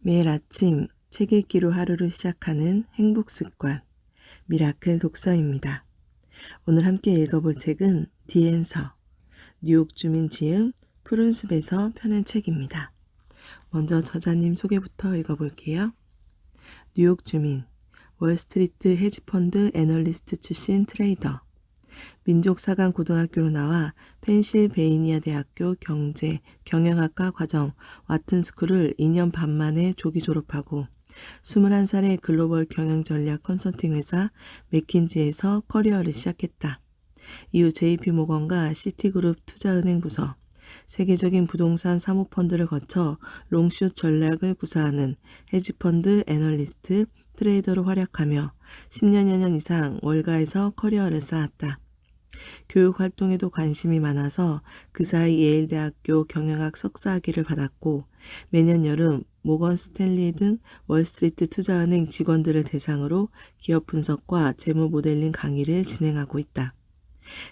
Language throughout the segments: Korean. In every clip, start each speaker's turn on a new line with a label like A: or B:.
A: 매일 아침 책 읽기로 하루를 시작하는 행복 습관, 미라클 독서입니다. 오늘 함께 읽어볼 책은 디앤서, 뉴욕 주민 지음 푸른숲에서 펴낸 책입니다. 먼저 저자님 소개부터 읽어볼게요. 뉴욕 주민, 월스트리트 헤지펀드 애널리스트 출신 트레이더, 민족사관고등학교로 나와 펜실베이니아 대학교 경영학과 과정 와튼스쿨을 2년 반 만에 조기 졸업하고 21살에 글로벌 경영전략 컨설팅 회사 맥킨지에서 커리어를 시작했다. 이후 JP모건과 시티그룹 투자은행 부서, 세계적인 부동산 사모펀드를 거쳐 롱숏 전략을 구사하는 헤지펀드 애널리스트 트레이더로 활약하며 10년여 년 이상 월가에서 커리어를 쌓았다. 교육 활동에도 관심이 많아서 그 사이 예일대학교 경영학 석사학위를 받았고 매년 여름 모건 스탠리 등 월스트리트 투자은행 직원들을 대상으로 기업 분석과 재무 모델링 강의를 진행하고 있다.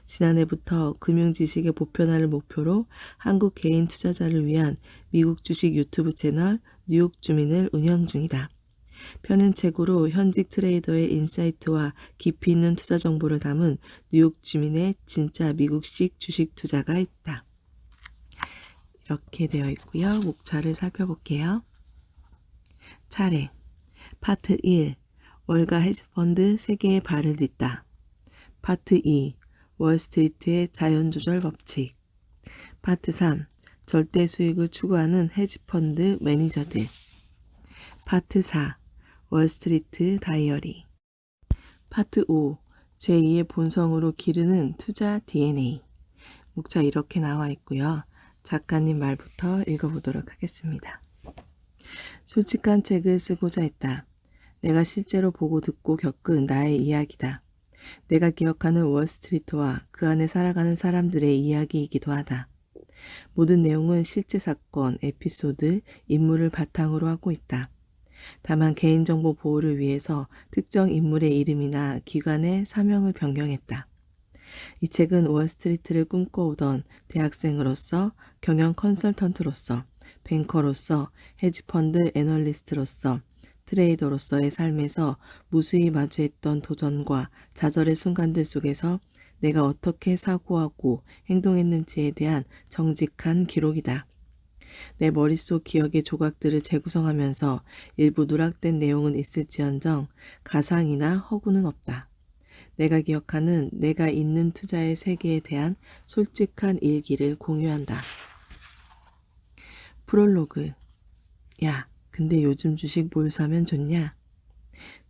A: 지난해부터 금융 지식의 보편화를 목표로 한국 개인 투자자를 위한 미국 주식 유튜브 채널 뉴욕 주민을 운영 중이다. 펴낸 책으로 현직 트레이더의 인사이트와 깊이 있는 투자 정보를 담은 뉴욕 주민의 진짜 미국식 주식 투자가 있다. 이렇게 되어 있고요. 목차를 살펴볼게요. 차례 파트 1. 월가 헤지펀드 세계에 발을 딛다. 파트 2. 월스트리트의 자연조절 법칙. 파트 3. 절대 수익을 추구하는 헤지펀드 매니저들. 파트 4. 월스트리트 다이어리. 파트 5. 제2의 본성으로 기르는 투자 DNA. 목차 이렇게 나와 있고요. 작가님 말부터 읽어보도록 하겠습니다. 솔직한 책을 쓰고자 했다. 내가 실제로 보고 듣고 겪은 나의 이야기다. 내가 기억하는 월스트리트와 그 안에 살아가는 사람들의 이야기이기도 하다. 모든 내용은 실제 사건, 에피소드, 인물을 바탕으로 하고 있다. 다만 개인정보 보호를 위해서 특정 인물의 이름이나 기관의 사명을 변경했다. 이 책은 월스트리트를 꿈꿔오던 대학생으로서, 경영 컨설턴트로서, 뱅커로서, 헤지펀드 애널리스트로서, 트레이더로서의 삶에서 무수히 마주했던 도전과 좌절의 순간들 속에서 내가 어떻게 사고하고 행동했는지에 대한 정직한 기록이다. 내 머릿속 기억의 조각들을 재구성하면서 일부 누락된 내용은 있을지언정 가상이나 허구는 없다. 내가 기억하는 내가 있는 투자의 세계에 대한 솔직한 일기를 공유한다. 프롤로그. 야, 근데 요즘 주식 뭘 사면 좋냐?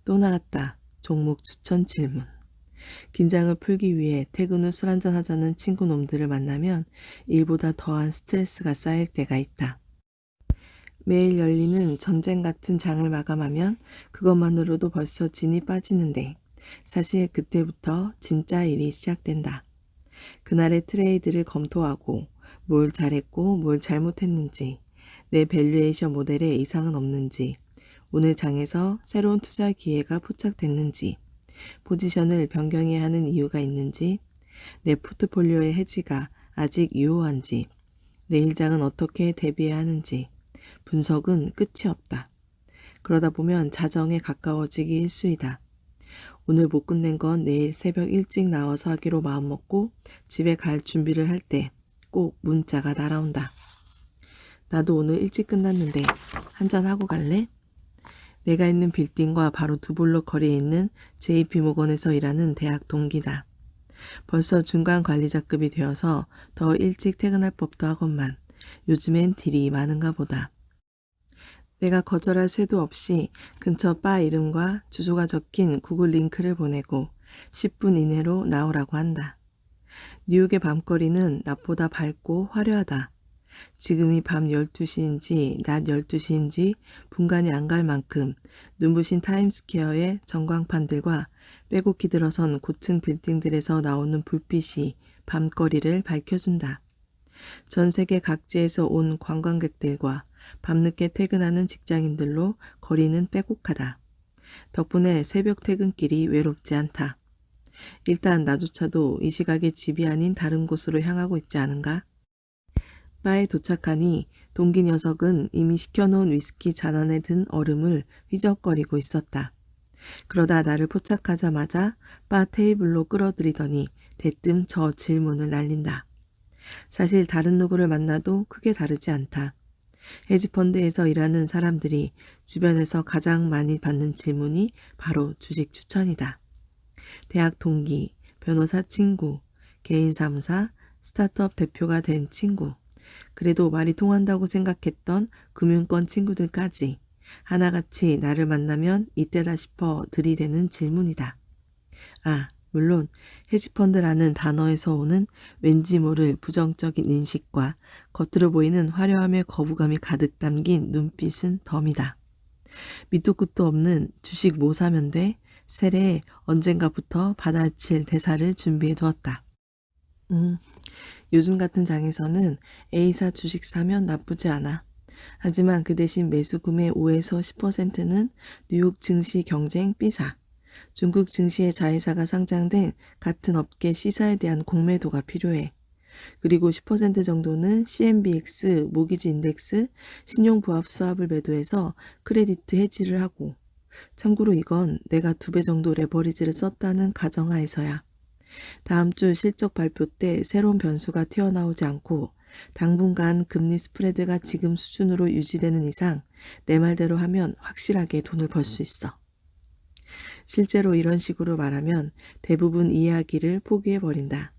A: 또 나왔다. 종목 추천 질문. 긴장을 풀기 위해 퇴근 후 술 한잔 하자는 친구 놈들을 만나면 일보다 더한 스트레스가 쌓일 때가 있다. 매일 열리는 전쟁 같은 장을 마감하면 그것만으로도 벌써 진이 빠지는데 사실 그때부터 진짜 일이 시작된다. 그날의 트레이드를 검토하고 뭘 잘했고 뭘 잘못했는지, 내 밸류에이션 모델에 이상은 없는지, 오늘 장에서 새로운 투자 기회가 포착됐는지, 포지션을 변경해야 하는 이유가 있는지, 내 포트폴리오의 해지가 아직 유효한지, 내일장은 어떻게 대비해야 하는지, 분석은 끝이 없다. 그러다 보면 자정에 가까워지기 일쑤이다. 오늘 못 끝낸 건 내일 새벽 일찍 나와서 하기로 마음먹고 집에 갈 준비를 할 때 꼭 문자가 날아온다. 나도 오늘 일찍 끝났는데 한잔하고 갈래? 내가 있는 빌딩과 바로 두 블록 거리에 있는 JP모건에서 일하는 대학 동기다. 벌써 중간 관리자급이 되어서 더 일찍 퇴근할 법도 하건만 요즘엔 딜이 많은가 보다. 내가 거절할 새도 없이 근처 바 이름과 주소가 적힌 구글 링크를 보내고 10분 이내로 나오라고 한다. 뉴욕의 밤거리는 낮보다 밝고 화려하다. 지금이 밤 12시인지 낮 12시인지 분간이 안 갈 만큼 눈부신 타임스퀘어의 전광판들과 빼곡히 들어선 고층 빌딩들에서 나오는 불빛이 밤거리를 밝혀준다. 전 세계 각지에서 온 관광객들과 밤늦게 퇴근하는 직장인들로 거리는 빼곡하다. 덕분에 새벽 퇴근길이 외롭지 않다. 일단 나조차도 이 시각에 집이 아닌 다른 곳으로 향하고 있지 않은가? 바에 도착하니 동기 녀석은 이미 시켜놓은 위스키 잔 안에 든 얼음을 휘적거리고 있었다. 그러다 나를 포착하자마자 바 테이블로 끌어들이더니 대뜸 저 질문을 날린다. 사실 다른 누구를 만나도 크게 다르지 않다. 헤지펀드에서 일하는 사람들이 주변에서 가장 많이 받는 질문이 바로 주식 추천이다. 대학 동기, 변호사 친구, 개인사무사, 스타트업 대표가 된 친구, 그래도 말이 통한다고 생각했던 금융권 친구들까지 하나같이 나를 만나면 이때다 싶어 들이대는 질문이다. 아, 물론 헤지펀드라는 단어에서 오는 왠지 모를 부정적인 인식과 겉으로 보이는 화려함의 거부감이 가득 담긴 눈빛은 덤이다. 밑도 끝도 없는 주식 뭐 사면 돼? 세례에 언젠가부터 받아칠 대사를 준비해 두었다. 요즘 같은 장에서는 A사 주식 사면 나쁘지 않아. 하지만 그 대신 매수금의 5에서 10%는 뉴욕 증시 경쟁 B사, 중국 증시의 자회사가 상장된 같은 업계 C사에 대한 공매도가 필요해. 그리고 10% 정도는 CMBX 모기지 인덱스 신용부합 수합을 매도해서 크레디트 해지를 하고, 참고로 이건 내가 2배 정도 레버리지를 썼다는 가정하에서야. 다음 주 실적 발표 때 새로운 변수가 튀어나오지 않고 당분간 금리 스프레드가 지금 수준으로 유지되는 이상 내 말대로 하면 확실하게 돈을 벌 수 있어. 실제로 이런 식으로 말하면 대부분 이야기를 포기해버린다.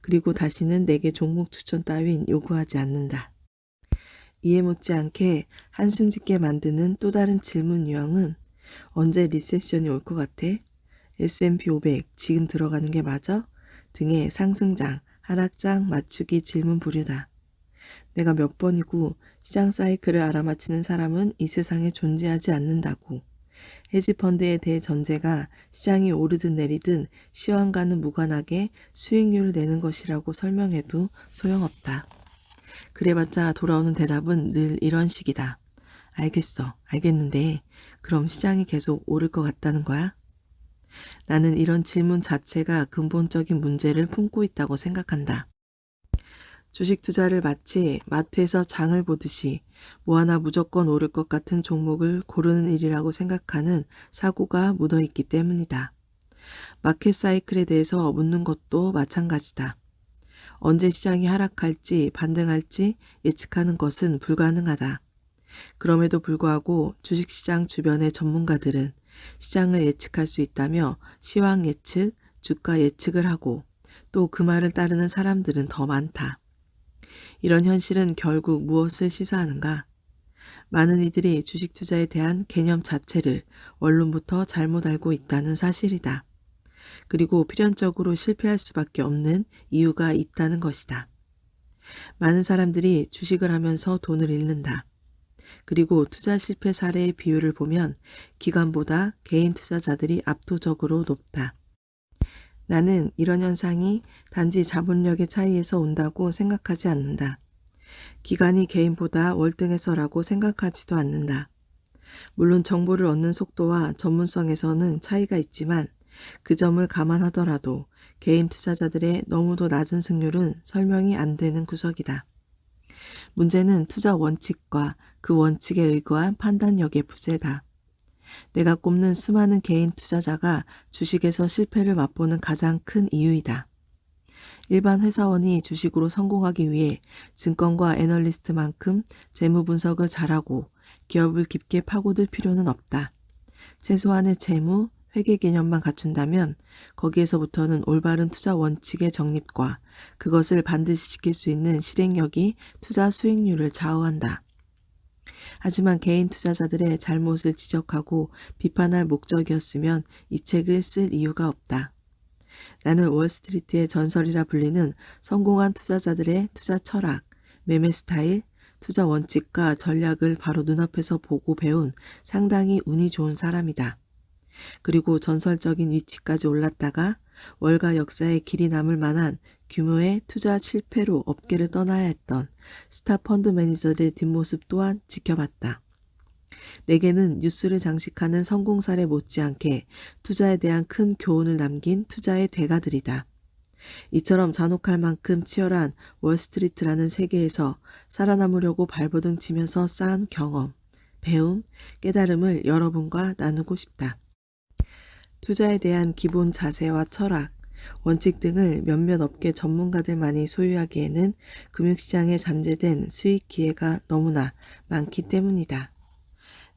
A: 그리고 다시는 내게 종목 추천 따윈 요구하지 않는다. 이해 못지않게 한숨 짓게 만드는 또 다른 질문 유형은 언제 리세션이 올 것 같아? S&P 500 지금 들어가는 게 맞아? 등의 상승장, 하락장 맞추기 질문 부류다. 내가 몇 번이고 시장 사이클을 알아맞히는 사람은 이 세상에 존재하지 않는다고. 헤지펀드에 대해 전제가 시장이 오르든 내리든 시황과는 무관하게 수익률을 내는 것이라고 설명해도 소용없다. 그래봤자 돌아오는 대답은 늘 이런 식이다. 알겠어, 알겠는데 그럼 시장이 계속 오를 것 같다는 거야? 나는 이런 질문 자체가 근본적인 문제를 품고 있다고 생각한다. 주식 투자를 마치 마트에서 장을 보듯이 뭐 하나 무조건 오를 것 같은 종목을 고르는 일이라고 생각하는 사고가 묻어있기 때문이다. 마켓 사이클에 대해서 묻는 것도 마찬가지다. 언제 시장이 하락할지 반등할지 예측하는 것은 불가능하다. 그럼에도 불구하고 주식시장 주변의 전문가들은 시장을 예측할 수 있다며 시황 예측, 주가 예측을 하고 또 그 말을 따르는 사람들은 더 많다. 이런 현실은 결국 무엇을 시사하는가? 많은 이들이 주식 투자에 대한 개념 자체를 원론부터 잘못 알고 있다는 사실이다. 그리고 필연적으로 실패할 수밖에 없는 이유가 있다는 것이다. 많은 사람들이 주식을 하면서 돈을 잃는다. 그리고 투자 실패 사례의 비율을 보면 기관보다 개인 투자자들이 압도적으로 높다. 나는 이런 현상이 단지 자본력의 차이에서 온다고 생각하지 않는다. 기관이 개인보다 월등해서라고 생각하지도 않는다. 물론 정보를 얻는 속도와 전문성에서는 차이가 있지만 그 점을 감안하더라도 개인 투자자들의 너무도 낮은 승률은 설명이 안 되는 구석이다. 문제는 투자 원칙과 그 원칙에 의거한 판단력의 부재다. 내가 꼽는 수많은 개인 투자자가 주식에서 실패를 맛보는 가장 큰 이유이다. 일반 회사원이 주식으로 성공하기 위해 증권과 애널리스트만큼 재무 분석을 잘하고 기업을 깊게 파고들 필요는 없다. 최소한의 재무, 회계 개념만 갖춘다면 거기에서부터는 올바른 투자 원칙의 정립과 그것을 반드시 지킬 수 있는 실행력이 투자 수익률을 좌우한다. 하지만 개인 투자자들의 잘못을 지적하고 비판할 목적이었으면 이 책을 쓸 이유가 없다. 나는 월스트리트의 전설이라 불리는 성공한 투자자들의 투자 철학, 매매 스타일, 투자 원칙과 전략을 바로 눈앞에서 보고 배운 상당히 운이 좋은 사람이다. 그리고 전설적인 위치까지 올랐다가 월가 역사에 길이 남을 만한 규모의 투자 실패로 업계를 떠나야 했던 스타 펀드 매니저들의 뒷모습 또한 지켜봤다. 내게는 뉴스를 장식하는 성공 사례 못지않게 투자에 대한 큰 교훈을 남긴 투자의 대가들이다. 이처럼 잔혹할 만큼 치열한 월스트리트라는 세계에서 살아남으려고 발버둥 치면서 쌓은 경험, 배움, 깨달음을 여러분과 나누고 싶다. 투자에 대한 기본 자세와 철학, 원칙 등을 몇몇 업계 전문가들만이 소유하기에는 금융시장에 잠재된 수익 기회가 너무나 많기 때문이다.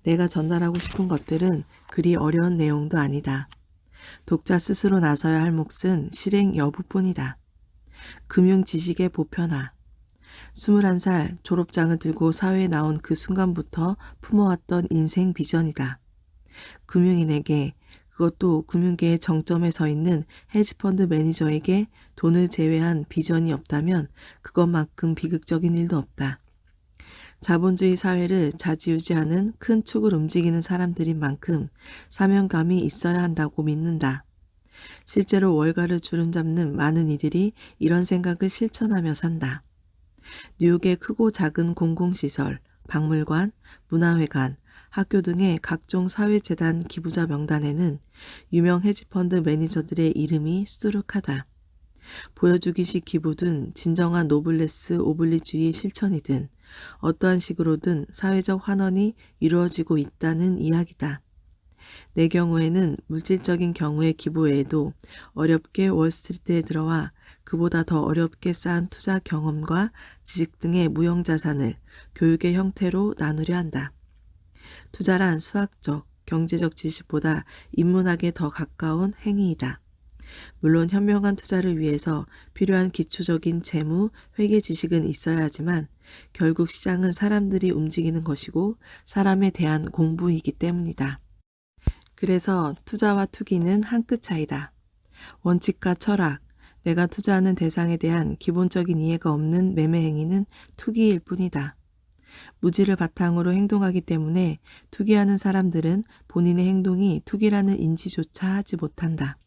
A: 내가 전달하고 싶은 것들은 그리 어려운 내용도 아니다. 독자 스스로 나서야 할 몫은 실행 여부뿐이다. 금융 지식의 보편화. 21살 졸업장을 들고 사회에 나온 그 순간부터 품어왔던 인생 비전이다. 금융인에게, 그것도 금융계의 정점에 서 있는 헤지펀드 매니저에게 돈을 제외한 비전이 없다면 그것만큼 비극적인 일도 없다. 자본주의 사회를 좌지우지하는 큰 축을 움직이는 사람들인 만큼 사명감이 있어야 한다고 믿는다. 실제로 월가를 주름잡는 많은 이들이 이런 생각을 실천하며 산다. 뉴욕의 크고 작은 공공시설, 박물관, 문화회관, 학교 등의 각종 사회재단 기부자 명단에는 유명 헤지펀드 매니저들의 이름이 수두룩하다. 보여주기식 기부든 진정한 노블레스 오블리주의 실천이든 어떠한 식으로든 사회적 환원이 이루어지고 있다는 이야기다. 내 경우에는 물질적인 경우의 기부 외에도 어렵게 월스트리트에 들어와 그보다 더 어렵게 쌓은 투자 경험과 지식 등의 무형자산을 교육의 형태로 나누려 한다. 투자란 수학적, 경제적 지식보다 인문학에 더 가까운 행위이다. 물론 현명한 투자를 위해서 필요한 기초적인 재무, 회계 지식은 있어야 하지만 결국 시장은 사람들이 움직이는 것이고 사람에 대한 공부이기 때문이다. 그래서 투자와 투기는 한 끗 차이다. 원칙과 철학, 내가 투자하는 대상에 대한 기본적인 이해가 없는 매매 행위는 투기일 뿐이다. 무지를 바탕으로 행동하기 때문에 투기하는 사람들은 본인의 행동이 투기라는 인지조차 하지 못한다.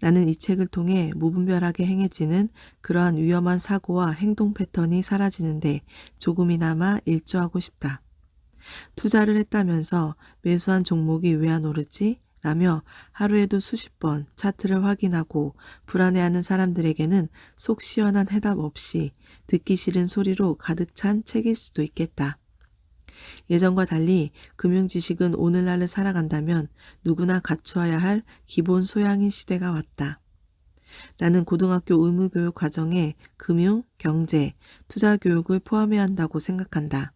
A: 나는 이 책을 통해 무분별하게 행해지는 그러한 위험한 사고와 행동 패턴이 사라지는데 조금이나마 일조하고 싶다. 투자를 했다면서 매수한 종목이 왜 안 오르지? 라며 하루에도 수십 번 차트를 확인하고 불안해하는 사람들에게는 속 시원한 해답 없이 듣기 싫은 소리로 가득 찬 책일 수도 있겠다. 예전과 달리 금융 지식은 오늘날을 살아간다면 누구나 갖추어야 할 기본 소양인 시대가 왔다. 나는 고등학교 의무교육 과정에 금융, 경제, 투자 교육을 포함해야 한다고 생각한다.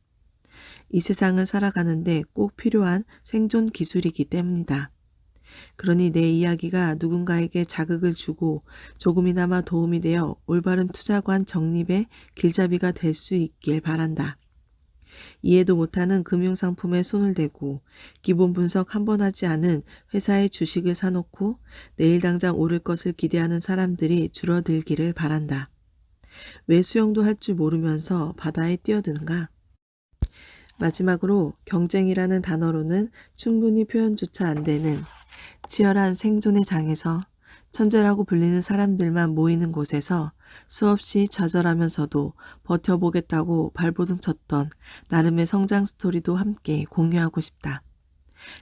A: 이 세상을 살아가는데 꼭 필요한 생존 기술이기 때문이다. 그러니 내 이야기가 누군가에게 자극을 주고 조금이나마 도움이 되어 올바른 투자관 정립의 길잡이가 될 수 있길 바란다. 이해도 못하는 금융상품에 손을 대고 기본 분석 한 번 하지 않은 회사의 주식을 사놓고 내일 당장 오를 것을 기대하는 사람들이 줄어들기를 바란다. 왜 수영도 할 줄 모르면서 바다에 뛰어드는가? 마지막으로 경쟁이라는 단어로는 충분히 표현조차 안 되는 치열한 생존의 장에서 천재라고 불리는 사람들만 모이는 곳에서 수없이 좌절하면서도 버텨보겠다고 발버둥 쳤던 나름의 성장 스토리도 함께 공유하고 싶다.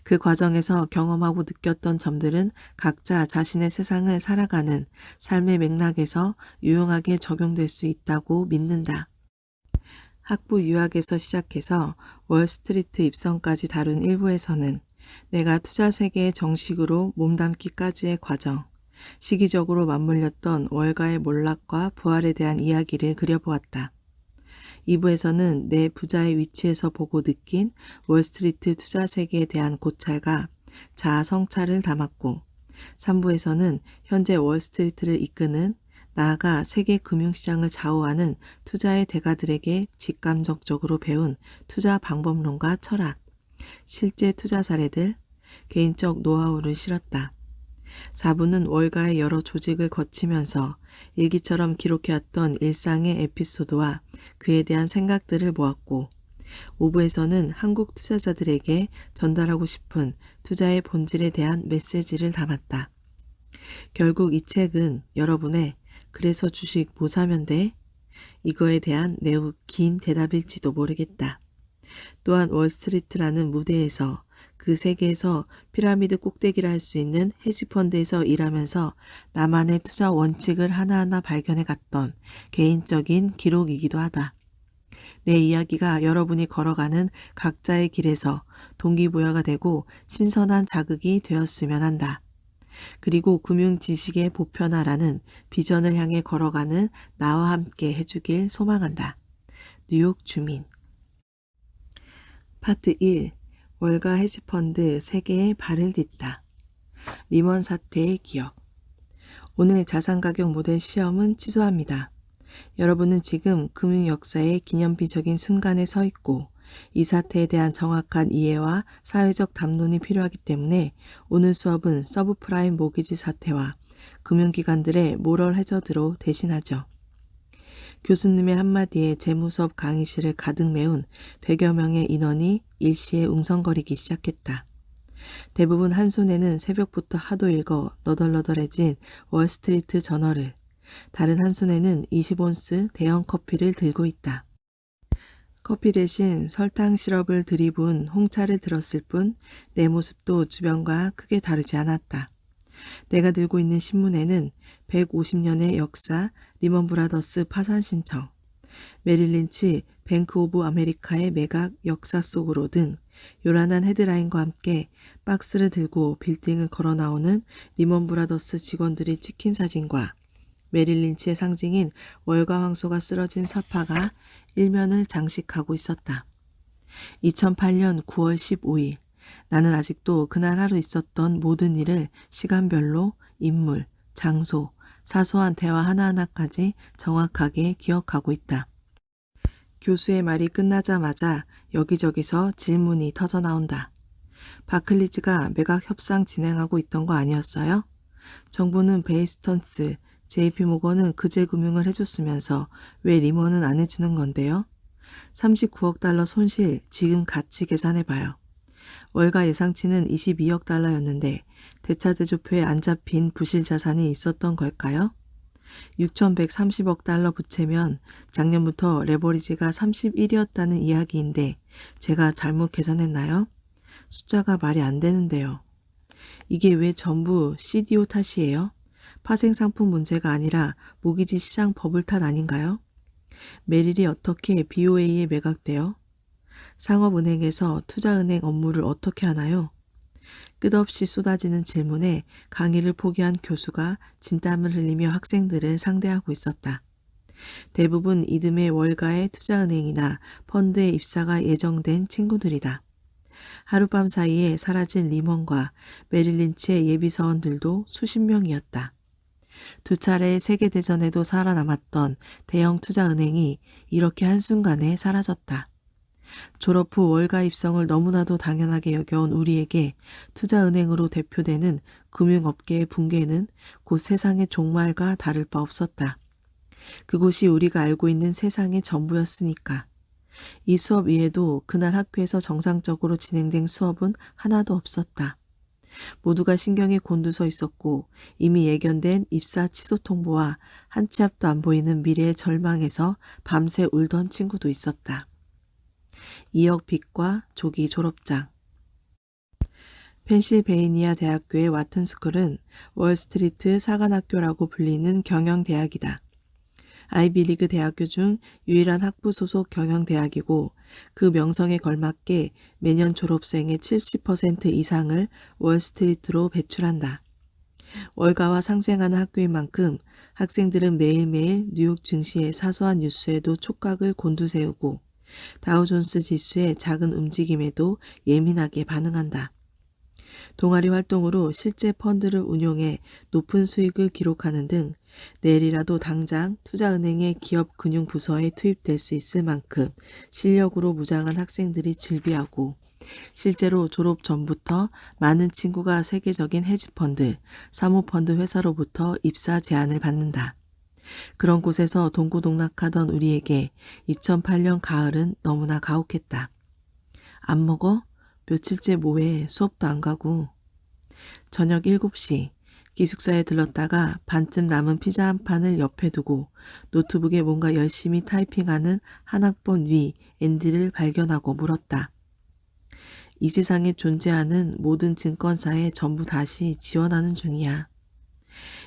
A: 그 과정에서 경험하고 느꼈던 점들은 각자 자신의 세상을 살아가는 삶의 맥락에서 유용하게 적용될 수 있다고 믿는다. 학부 유학에서 시작해서 월스트리트 입성까지 다룬 일부에서는 내가 투자 세계에 정식으로 몸담기까지의 과정, 시기적으로 맞물렸던 월가의 몰락과 부활에 대한 이야기를 그려보았다. 2부에서는 내 부자의 위치에서 보고 느낀 월스트리트 투자 세계에 대한 고찰과 자아 성찰을 담았고 3부에서는 현재 월스트리트를 이끄는 나아가 세계 금융시장을 좌우하는 투자의 대가들에게 직감적적으로 배운 투자 방법론과 철학, 실제 투자 사례들, 개인적 노하우를 실었다. 4부는 월가의 여러 조직을 거치면서 일기처럼 기록해왔던 일상의 에피소드와 그에 대한 생각들을 모았고 5부에서는 한국 투자자들에게 전달하고 싶은 투자의 본질에 대한 메시지를 담았다. 결국 이 책은 여러분의 그래서 주식 뭐 사면 돼? 이거에 대한 매우 긴 대답일지도 모르겠다. 또한 월스트리트라는 무대에서 그 그 세계에서 피라미드 꼭대기라 할 수 있는 헤지펀드에서 일하면서 나만의 투자 원칙을 하나하나 발견해 갔던 개인적인 기록이기도 하다. 내 이야기가 여러분이 걸어가는 각자의 길에서 동기부여가 되고 신선한 자극이 되었으면 한다. 그리고 금융 지식의 보편화라는 비전을 향해 걸어가는 나와 함께 해주길 소망한다. 뉴욕 주민. 파트 1. 월가 헤지펀드 세계에 발을 딛다. 리먼 사태의 기억. 오늘 자산가격 모델 시험은 취소합니다. 여러분은 지금 금융 역사의 기념비적인 순간에 서 있고 이 사태에 대한 정확한 이해와 사회적 담론이 필요하기 때문에 오늘 수업은 서브프라임 모기지 사태와 금융기관들의 모럴 해저드로 대신하죠. 교수님의 한마디에 재무수업 강의실을 가득 메운 100여 명의 인원이 일시에 웅성거리기 시작했다. 대부분 한 손에는 새벽부터 하도 읽어 너덜너덜해진 월스트리트 저널을, 다른 한 손에는 20온스 대형 커피를 들고 있다. 커피 대신 설탕 시럽을 들이부은 홍차를 들었을 뿐 내 모습도 주변과 크게 다르지 않았다. 내가 들고 있는 신문에는 150년의 역사, 리먼 브라더스 파산 신청, 메릴 린치 뱅크 오브 아메리카의 매각 역사 속으로 등 요란한 헤드라인과 함께 박스를 들고 빌딩을 걸어 나오는 리먼 브라더스 직원들이 찍힌 사진과 메릴 린치의 상징인 월가 황소가 쓰러진 사파가 일면을 장식하고 있었다. 2008년 9월 15일, 나는 아직도 그날 하루 있었던 모든 일을 시간별로 인물, 장소, 사소한 대화 하나하나까지 정확하게 기억하고 있다. 교수의 말이 끝나자마자 여기저기서 질문이 터져 나온다. 바클리즈가 매각 협상 진행하고 있던 거 아니었어요? 정부는 베이스턴스, JP모건은 그제금융을 해줬으면서 왜 리먼은 안 해주는 건데요? 39억 달러 손실 지금 같이 계산해봐요. 월가 예상치는 22억 달러였는데 대차대조표에 안 잡힌 부실 자산이 있었던 걸까요? 6,130억 달러 부채면 작년부터 레버리지가 31이었다는 이야기인데 제가 잘못 계산했나요? 숫자가 말이 안 되는데요. 이게 왜 전부 CDO 탓이에요? 파생상품 문제가 아니라 모기지 시장 버블 탓 아닌가요? 메릴이 어떻게 BOA에 매각돼요? 상업은행에서 투자은행 업무를 어떻게 하나요? 끝없이 쏟아지는 질문에 강의를 포기한 교수가 진땀을 흘리며 학생들을 상대하고 있었다. 대부분 이듬해 월가의 투자은행이나 펀드에 입사가 예정된 친구들이다. 하룻밤 사이에 사라진 리먼과 메릴 린치의 예비사원들도 수십 명이었다. 두 차례의 세계대전에도 살아남았던 대형 투자은행이 이렇게 한순간에 사라졌다. 졸업 후 월가 입성을 너무나도 당연하게 여겨온 우리에게 투자은행으로 대표되는 금융업계의 붕괴는 곧 세상의 종말과 다를 바 없었다. 그곳이 우리가 알고 있는 세상의 전부였으니까. 이 수업 외에도 그날 학교에서 정상적으로 진행된 수업은 하나도 없었다. 모두가 신경이 곤두서 있었고 이미 예견된 입사 취소 통보와 한 치 앞도 안 보이는 미래의 절망에서 밤새 울던 친구도 있었다. 2억 빚과 조기 졸업장. 펜실베이니아 대학교의 와튼스쿨은 월스트리트 사관학교라고 불리는 경영대학이다. 아이비리그 대학교 중 유일한 학부 소속 경영대학이고 그 명성에 걸맞게 매년 졸업생의 70% 이상을 월스트리트로 배출한다. 월가와 상생하는 학교인 만큼 학생들은 매일매일 뉴욕 증시의 사소한 뉴스에도 촉각을 곤두세우고 다우존스 지수의 작은 움직임에도 예민하게 반응한다. 동아리 활동으로 실제 펀드를 운용해 높은 수익을 기록하는 등 내일이라도 당장 투자은행의 기업 금융 부서에 투입될 수 있을 만큼 실력으로 무장한 학생들이 즐비하고 실제로 졸업 전부터 많은 친구가 세계적인 헤지펀드, 사모펀드 회사로부터 입사 제안을 받는다. 그런 곳에서 동고동락하던 우리에게 2008년 가을은 너무나 가혹했다. 안 먹어? 며칠째 뭐해? 수업도 안 가고. 저녁 7시 기숙사에 들렀다가 반쯤 남은 피자 한 판을 옆에 두고 노트북에 뭔가 열심히 타이핑하는 한 학번 위 앤디를 발견하고 물었다. 이 세상에 존재하는 모든 증권사에 전부 다시 지원하는 중이야.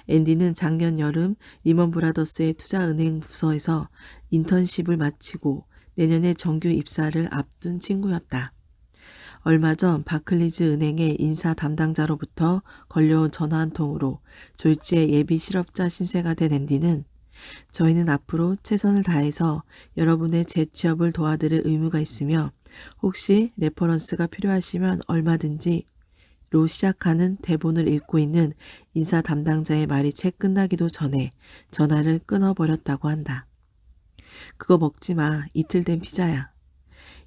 A: 앤디는 작년 여름 리먼 브라더스의 투자은행 부서에서 인턴십을 마치고 내년에 정규 입사를 앞둔 친구였다. 얼마 전 바클리즈 은행의 인사 담당자로부터 걸려온 전화 한 통으로 졸지에 예비 실업자 신세가 된 앤디는 저희는 앞으로 최선을 다해서 여러분의 재취업을 도와드릴 의무가 있으며 혹시 레퍼런스가 필요하시면 얼마든지 로 시작하는 대본을 읽고 있는 인사 담당자의 말이 채 끝나기도 전에 전화를 끊어버렸다고 한다. 그거 먹지 마. 이틀 된 피자야.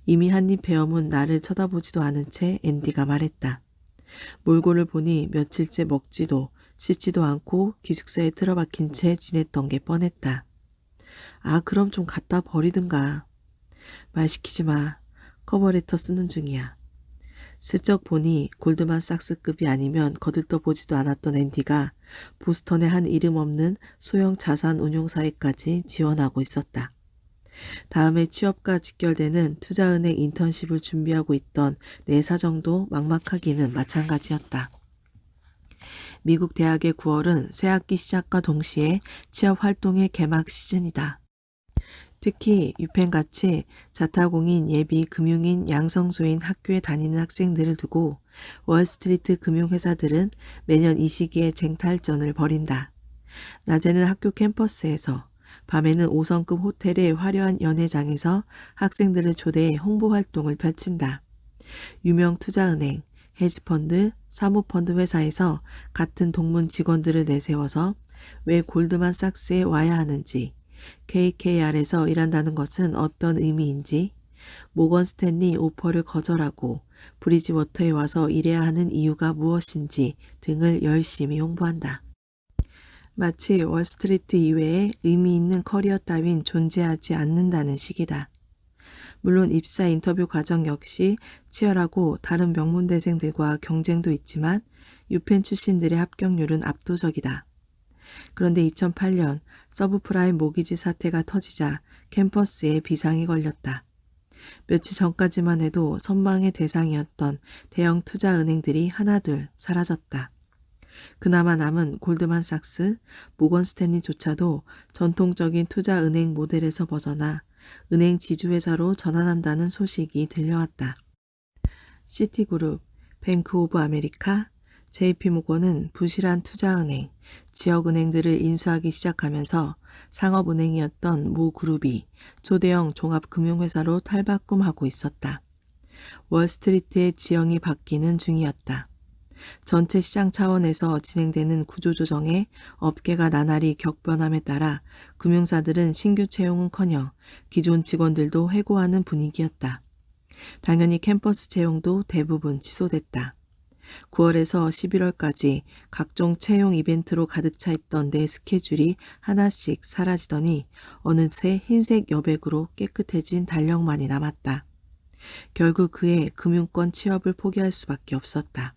A: 이미 한입 베어문 나를 쳐다보지도 않은 채 앤디가 말했다. 몰골을 보니 며칠째 먹지도 씻지도 않고 기숙사에 틀어박힌 채 지냈던 게 뻔했다. 아, 그럼 좀 갖다 버리든가. 말 시키지 마. 커버레터 쓰는 중이야. 슬쩍 보니 골드만삭스급이 아니면 거들떠보지도 않았던 앤디가 보스턴의 한 이름 없는 소형 자산 운용사에까지 지원하고 있었다. 다음에 취업과 직결되는 투자은행 인턴십을 준비하고 있던 내 사정도 막막하기는 마찬가지였다. 미국 대학의 9월은 새학기 시작과 동시에 취업활동의 개막 시즌이다. 특히 유펜같이 자타공인 예비 금융인 양성소인 학교에 다니는 학생들을 두고 월스트리트 금융회사들은 매년 이 시기에 쟁탈전을 벌인다. 낮에는 학교 캠퍼스에서, 밤에는 5성급 호텔의 화려한 연회장에서 학생들을 초대해 홍보활동을 펼친다. 유명 투자은행, 헤지펀드, 사모펀드 회사에서 같은 동문 직원들을 내세워서 왜 골드만삭스에 와야 하는지, KKR에서 일한다는 것은 어떤 의미인지, 모건 스탠리 오퍼를 거절하고 브리지워터에 와서 일해야 하는 이유가 무엇인지 등을 열심히 홍보한다. 마치 월스트리트 이외에 의미 있는 커리어 따윈 존재하지 않는다는 식이다. 물론 입사 인터뷰 과정 역시 치열하고 다른 명문대생들과 경쟁도 있지만 유펜 출신들의 합격률은 압도적이다. 그런데 2008년 서브프라임 모기지 사태가 터지자 캠퍼스에 비상이 걸렸다. 며칠 전까지만 해도 선망의 대상이었던 대형 투자은행들이 하나둘 사라졌다. 그나마 남은 골드만삭스, 모건스탠리조차도 전통적인 투자은행 모델에서 벗어나 은행 지주회사로 전환한다는 소식이 들려왔다. 시티그룹, 뱅크 오브 아메리카, JP모건은 부실한 투자은행, 지역은행들을 인수하기 시작하면서 상업은행이었던 모 그룹이 초대형 종합금융회사로 탈바꿈하고 있었다. 월스트리트의 지형이 바뀌는 중이었다. 전체 시장 차원에서 진행되는 구조조정에 업계가 나날이 격변함에 따라 금융사들은 신규 채용은커녕 기존 직원들도 해고하는 분위기였다. 당연히 캠퍼스 채용도 대부분 취소됐다. 9월에서 11월까지 각종 채용 이벤트로 가득 차 있던 내 스케줄이 하나씩 사라지더니 어느새 흰색 여백으로 깨끗해진 달력만이 남았다. 결국 그의 금융권 취업을 포기할 수밖에 없었다.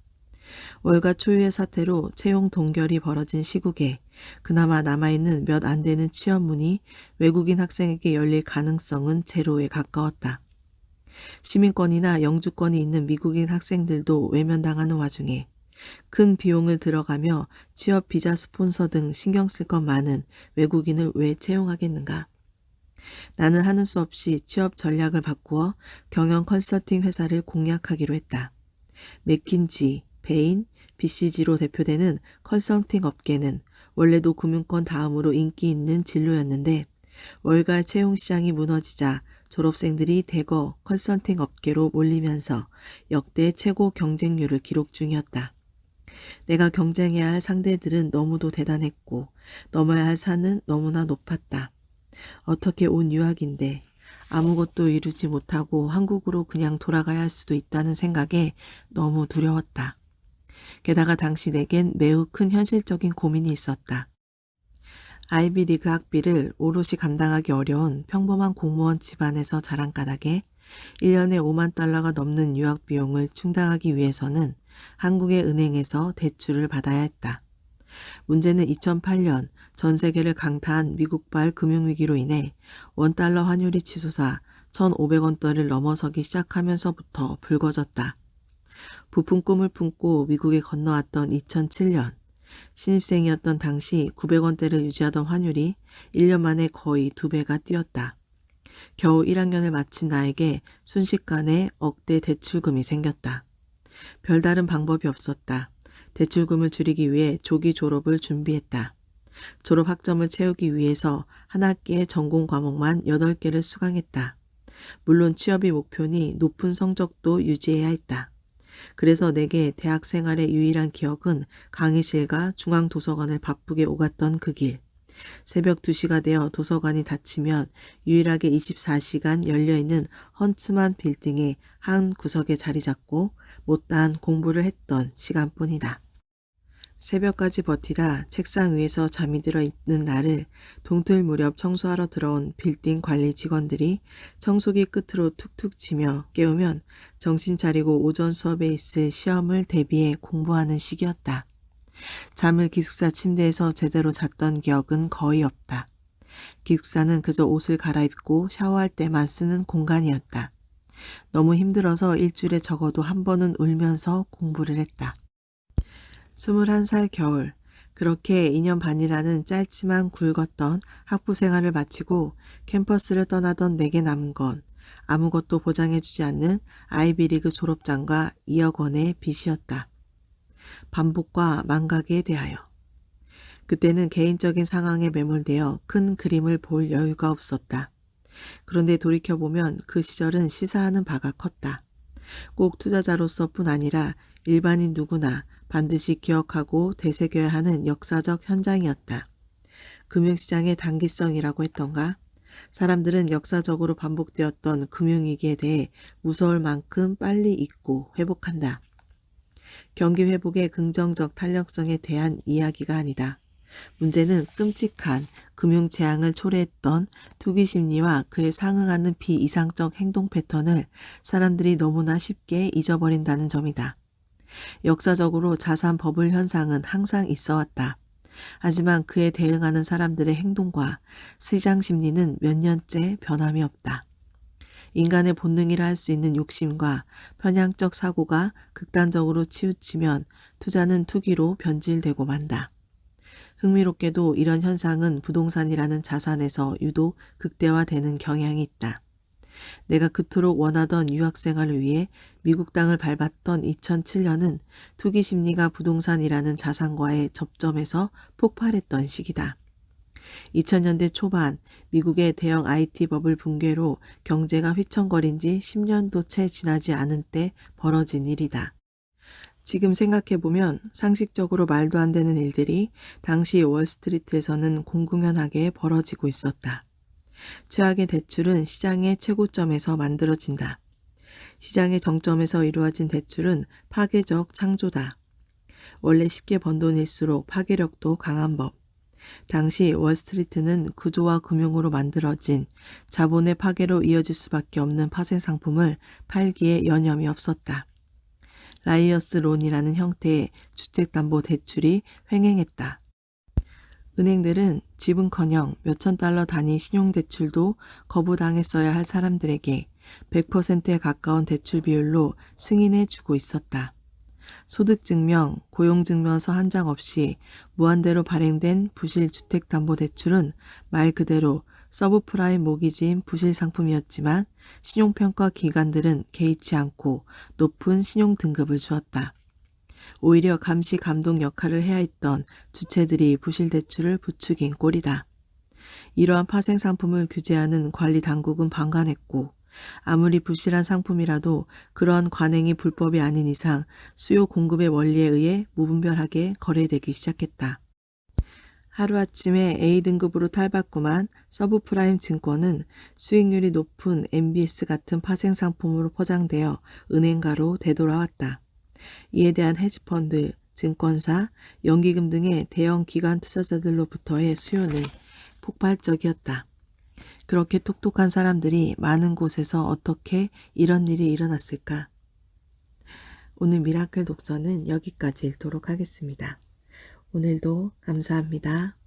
A: 월가 초유의 사태로 채용 동결이 벌어진 시국에 그나마 남아있는 몇 안 되는 취업문이 외국인 학생에게 열릴 가능성은 제로에 가까웠다. 시민권이나 영주권이 있는 미국인 학생들도 외면당하는 와중에 큰 비용을 들어가며 취업 비자 스폰서 등 신경 쓸 것 많은 외국인을 왜 채용하겠는가? 나는 하는 수 없이 취업 전략을 바꾸어 경영 컨설팅 회사를 공략하기로 했다. 맥킨지, 베인, BCG로 대표되는 컨설팅 업계는 원래도 금융권 다음으로 인기 있는 진로였는데 월가 채용 시장이 무너지자 졸업생들이 대거 컨설팅 업계로 몰리면서 역대 최고 경쟁률을 기록 중이었다. 내가 경쟁해야 할 상대들은 너무도 대단했고 넘어야 할 산은 너무나 높았다. 어떻게 온 유학인데 아무것도 이루지 못하고 한국으로 그냥 돌아가야 할 수도 있다는 생각에 너무 두려웠다. 게다가 당시 내겐 매우 큰 현실적인 고민이 있었다. 아이비리그 학비를 오롯이 감당하기 어려운 평범한 공무원 집안에서 자란 까닭에 1년에 5만 달러가 넘는 유학 비용을 충당하기 위해서는 한국의 은행에서 대출을 받아야 했다. 문제는 2008년 전 세계를 강타한 미국발 금융위기로 인해 원달러 환율이 치솟아 1,500원대를 넘어서기 시작하면서부터 불거졌다. 부푼 꿈을 품고 미국에 건너왔던 2007년. 신입생이었던 당시 900원대를 유지하던 환율이 1년 만에 거의 2배가 뛰었다. 겨우 1학년을 마친 나에게 순식간에 억대 대출금이 생겼다. 별다른 방법이 없었다. 대출금을 줄이기 위해 조기 졸업을 준비했다. 졸업 학점을 채우기 위해서 한 학기에 전공 과목만 8개를 수강했다. 물론 취업이 목표니 높은 성적도 유지해야 했다. 그래서 내게 대학 생활의 유일한 기억은 강의실과 중앙도서관을 바쁘게 오갔던 그 길. 새벽 2시가 되어 도서관이 닫히면 유일하게 24시간 열려있는 험침한 빌딩의 한 구석에 자리 잡고 못다한 공부를 했던 시간뿐이다. 새벽까지 버티다 책상 위에서 잠이 들어 있는 나를 동틀 무렵 청소하러 들어온 빌딩 관리 직원들이 청소기 끝으로 툭툭 치며 깨우면 정신 차리고 오전 수업에 있을 시험을 대비해 공부하는 시기였다. 잠을 기숙사 침대에서 제대로 잤던 기억은 거의 없다. 기숙사는 그저 옷을 갈아입고 샤워할 때만 쓰는 공간이었다. 너무 힘들어서 일주일에 적어도 한 번은 울면서 공부를 했다. 21살 겨울, 그렇게 2년 반이라는 짧지만 굵었던 학부 생활을 마치고 캠퍼스를 떠나던 내게 남은 건 아무것도 보장해주지 않는 아이비리그 졸업장과 2억 원의 빚이었다. 반복과 망각에 대하여. 그때는 개인적인 상황에 매몰되어 큰 그림을 볼 여유가 없었다. 그런데 돌이켜보면 그 시절은 시사하는 바가 컸다. 꼭 투자자로서뿐 아니라 일반인 누구나 반드시 기억하고 되새겨야 하는 역사적 현장이었다. 금융시장의 단기성이라고 했던가? 사람들은 역사적으로 반복되었던 금융위기에 대해 무서울 만큼 빨리 잊고 회복한다. 경기 회복의 긍정적 탄력성에 대한 이야기가 아니다. 문제는 끔찍한 금융 재앙을 초래했던 투기 심리와 그에 상응하는 비이상적 행동 패턴을 사람들이 너무나 쉽게 잊어버린다는 점이다. 역사적으로 자산 버블 현상은 항상 있어 왔다. 하지만 그에 대응하는 사람들의 행동과 시장 심리는 몇 년째 변함이 없다. 인간의 본능이라 할 수 있는 욕심과 편향적 사고가 극단적으로 치우치면 투자는 투기로 변질되고 만다. 흥미롭게도 이런 현상은 부동산이라는 자산에서 유독 극대화되는 경향이 있다. 내가 그토록 원하던 유학생활을 위해 미국 땅을 밟았던 2007년은 투기 심리가 부동산이라는 자산과의 접점에서 폭발했던 시기다. 2000년대 초반 미국의 대형 IT 버블 붕괴로 경제가 휘청거린 지 10년도 채 지나지 않은 때 벌어진 일이다. 지금 생각해보면 상식적으로 말도 안 되는 일들이 당시 월스트리트에서는 공공연하게 벌어지고 있었다. 최악의 대출은 시장의 최고점에서 만들어진다. 시장의 정점에서 이루어진 대출은 파괴적 창조다. 원래 쉽게 번 돈일수록 파괴력도 강한 법. 당시 월스트리트는 구조와 금융으로 만들어진 자본의 파괴로 이어질 수밖에 없는 파생 상품을 팔기에 여념이 없었다. 라이어스 론이라는 형태의 주택담보대출이 횡행했다. 은행들은 집은커녕 몇천 달러 단위 신용대출도 거부당했어야 할 사람들에게 100%에 가까운 대출 비율로 승인해 주고 있었다. 소득증명, 고용증명서 한 장 없이 무한대로 발행된 부실주택담보대출은 말 그대로 서브프라임 모기지인 부실 상품이었지만 신용평가 기관들은 개의치 않고 높은 신용등급을 주었다. 오히려 감시 감독 역할을 해야 했던 주체들이 부실대출을 부추긴 꼴이다. 이러한 파생 상품을 규제하는 관리 당국은 방관했고 아무리 부실한 상품이라도 그러한 관행이 불법이 아닌 이상 수요 공급의 원리에 의해 무분별하게 거래되기 시작했다. 하루아침에 A등급으로 탈바꿈한 서브프라임 증권은 수익률이 높은 MBS 같은 파생 상품으로 포장되어 은행가로 되돌아왔다. 이에 대한 헤지펀드, 증권사, 연기금 등의 대형 기관 투자자들로부터의 수요는 폭발적이었다. 그렇게 똑똑한 사람들이 많은 곳에서 어떻게 이런 일이 일어났을까? 오늘 미라클 독서는 여기까지 읽도록 하겠습니다. 오늘도 감사합니다.